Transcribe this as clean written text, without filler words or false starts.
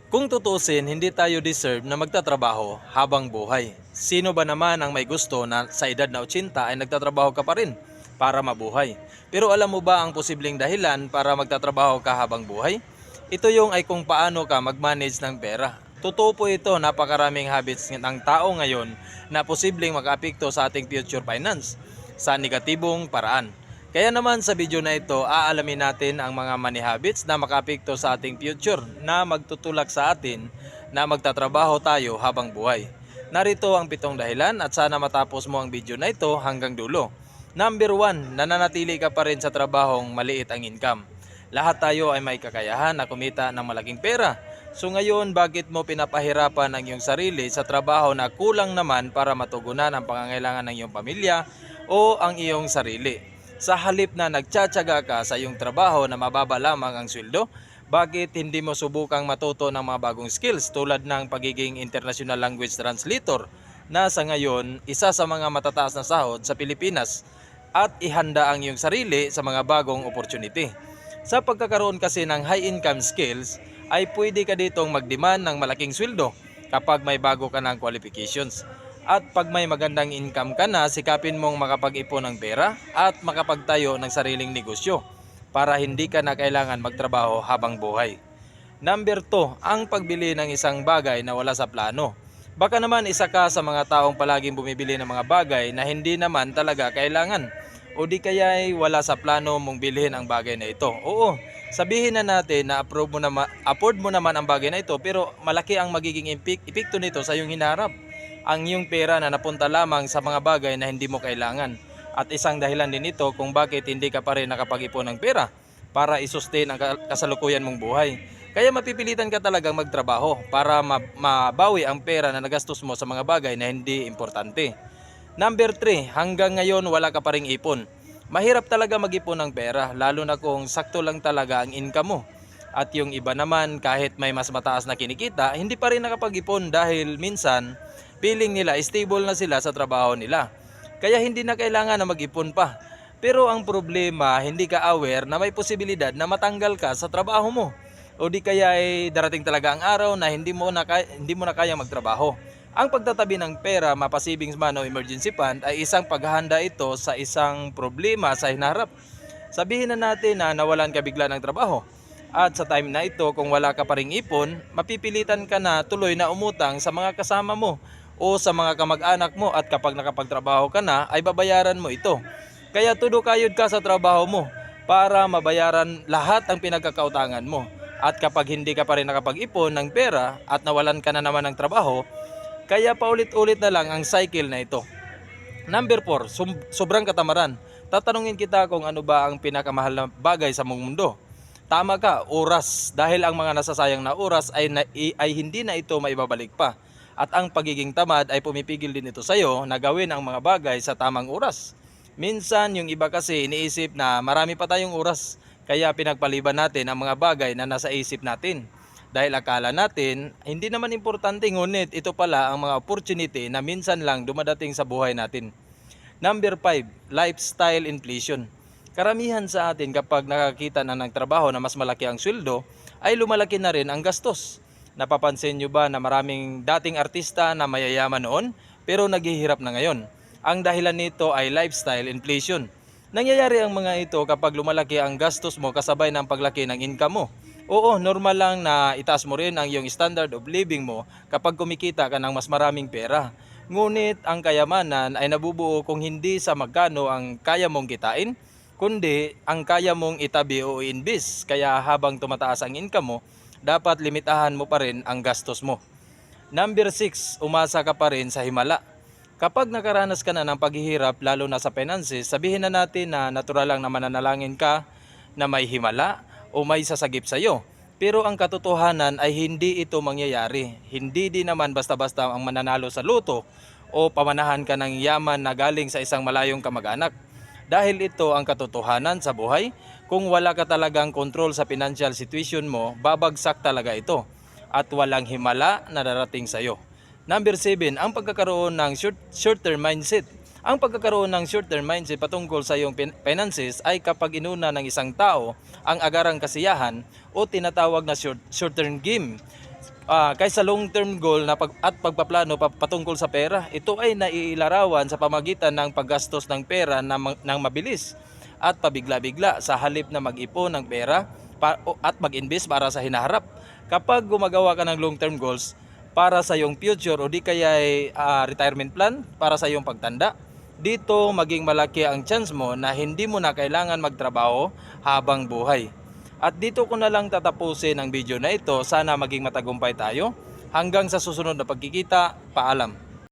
Kung tutusin, hindi tayo deserve na magtatrabaho habang buhay. Sino ba naman ang may gusto na sa edad na 80 ay nagtatrabaho ka pa rin para mabuhay? Pero alam mo ba ang posibleng dahilan para magtatrabaho ka habang buhay? Ito yung ay kung paano ka mag-manage ng pera. Totoo po ito, napakaraming habits ng tao ngayon na posibleng mag-apekto sa ating future finance sa negatibong paraan. Kaya naman sa video na ito, aalamin natin ang mga money habits na makapekto sa ating future na magtutulak sa atin na magtatrabaho tayo habang buhay. Narito ang 7 dahilan at sana matapos mo ang video na ito hanggang dulo. Number 1, nananatili ka pa rin sa trabahong maliit ang income. Lahat tayo ay may kakayahan na kumita ng malaking pera. So ngayon, bakit mo pinapahirapan ang iyong sarili sa trabaho na kulang naman para matugunan ang pangangailangan ng iyong pamilya o ang iyong sarili? Sa halip na nagtsatsaga ka sa iyong trabaho na mababa lamang ang sweldo, bakit hindi mo subukang matuto ng mga bagong skills tulad ng pagiging international language translator na sa ngayon isa sa mga matataas na sahod sa Pilipinas at ihanda ang iyong sarili sa mga bagong opportunity. Sa pagkakaroon kasi ng high income skills ay pwede ka ditong mag-demand ng malaking sweldo kapag may bago ka ng qualifications. At pag may magandang income ka na, sikapin mong makapag-ipon ng pera at makapagtayo ng sariling negosyo para hindi ka na kailangan magtrabaho habang buhay. Number 2, ang pagbili ng isang bagay na wala sa plano. Baka naman isa ka sa mga taong palaging bumibili ng mga bagay na hindi naman talaga kailangan o di kaya ay wala sa plano mong bilhin ang bagay na ito. Oo, sabihin na natin na afford mo naman ang bagay na ito pero malaki ang magiging epekto nito sa iyong hinarap. Ang iyong pera na napunta lamang sa mga bagay na hindi mo kailangan. At isang dahilan din ito kung bakit hindi ka pa rin nakapag-ipon ng pera para i-sustain ang kasalukuyan mong buhay. Kaya mapipilitan ka talagang magtrabaho para mabawi ang pera na nagastos mo sa mga bagay na hindi importante. Number 3, hanggang ngayon wala ka pa ring ipon. Mahirap talaga mag-ipon ng pera lalo na kung sakto lang talaga ang income mo. At yung iba naman kahit may mas mataas na kinikita, hindi pa rin nakapag-ipon dahil minsan feeling nila stable na sila sa trabaho nila. Kaya hindi na kailangan na mag-ipon pa. Pero ang problema, hindi ka aware na may posibilidad na matanggal ka sa trabaho mo. O di kaya ay darating talaga ang araw na hindi mo na kaya magtrabaho. Ang pagtatabi ng pera, mapa-savings man o emergency fund ay isang paghahanda ito sa isang problema sa hinarap. Sabihin na natin na nawalan ka bigla ng trabaho. At sa time na ito, kung wala ka pa ring ipon, mapipilitan ka na tuloy na umutang sa mga kasama mo o sa mga kamag-anak mo at kapag nakapagtrabaho ka na ay babayaran mo ito. Kaya tudo kayod ka sa trabaho mo para mabayaran lahat ang pinagkakautangan mo. At kapag hindi ka pa rin nakapag-ipon ng pera at nawalan ka na naman ng trabaho, kaya paulit-ulit na lang ang cycle na ito. Number 4, sobrang katamaran. Tatanungin kita kung ano ba ang pinakamahal na bagay sa mong mundo. Tama ka, oras. Dahil ang mga nasasayang na oras ay hindi na ito maibabalik pa. At ang pagiging tamad ay pumipigil din ito sa iyo na gawin ang mga bagay sa tamang oras. Minsan yung iba kasi iniisip na marami pa tayong oras, kaya pinagpaliban natin ang mga bagay na nasa isip natin. Dahil akala natin, hindi naman importante, ngunit ito pala ang mga opportunity na minsan lang dumadating sa buhay natin. Number 5, lifestyle inflation. Karamihan sa atin kapag nakakita na ng trabaho na mas malaki ang sweldo, ay lumalaki na rin ang gastos. Napapansin nyo ba na maraming dating artista na mayayaman noon pero naghihirap na ngayon? Ang dahilan nito ay lifestyle inflation. Nangyayari ang mga ito kapag lumalaki ang gastos mo kasabay ng paglaki ng income mo. Oo, normal lang na itaas mo rin ang iyong standard of living mo kapag kumikita ka ng mas maraming pera. Ngunit ang kayamanan ay nabubuo kung hindi sa magkano ang kaya mong kitain, kundi ang kaya mong itabi o i-invest. Kaya habang tumataas ang income mo, dapat limitahan mo pa rin ang gastos mo. Number 6, umasa ka pa rin sa himala. Kapag nakaranas ka na ng paghihirap lalo na sa finances, sabihin na natin na natural lang na mananalangin ka na may himala o may sasagip sa iyo. Pero ang katotohanan ay hindi ito mangyayari. Hindi din naman basta-basta ang mananalo sa loto o pamanahan ka ng yaman na galing sa isang malayong kamag-anak. Dahil ito ang katotohanan sa buhay, kung wala ka talagang control sa financial situation mo, babagsak talaga ito at walang himala na darating sa iyo. Number 7, ang pagkakaroon ng short-term mindset. Ang pagkakaroon ng short-term mindset patungkol sa iyong finances ay kapag inuna ng isang tao ang agarang kasiyahan o tinatawag na short-term game. Kaysa long-term goal at pagpaplano patungkol sa pera, ito ay naiilarawan sa pamagitan ng paggastos ng pera ng mabilis at pabigla-bigla sa halip na mag-ipon ng pera at mag-invest para sa hinaharap. Kapag gumagawa ka ng long-term goals para sa iyong future o di kaya ay retirement plan para sa iyong pagtanda, dito maging malaki ang chance mo na hindi mo na kailangan magtrabaho habang buhay. At dito ko na lang tatapusin ang video na ito. Sana maging matagumpay tayo. Hanggang sa susunod na pagkikita, paalam.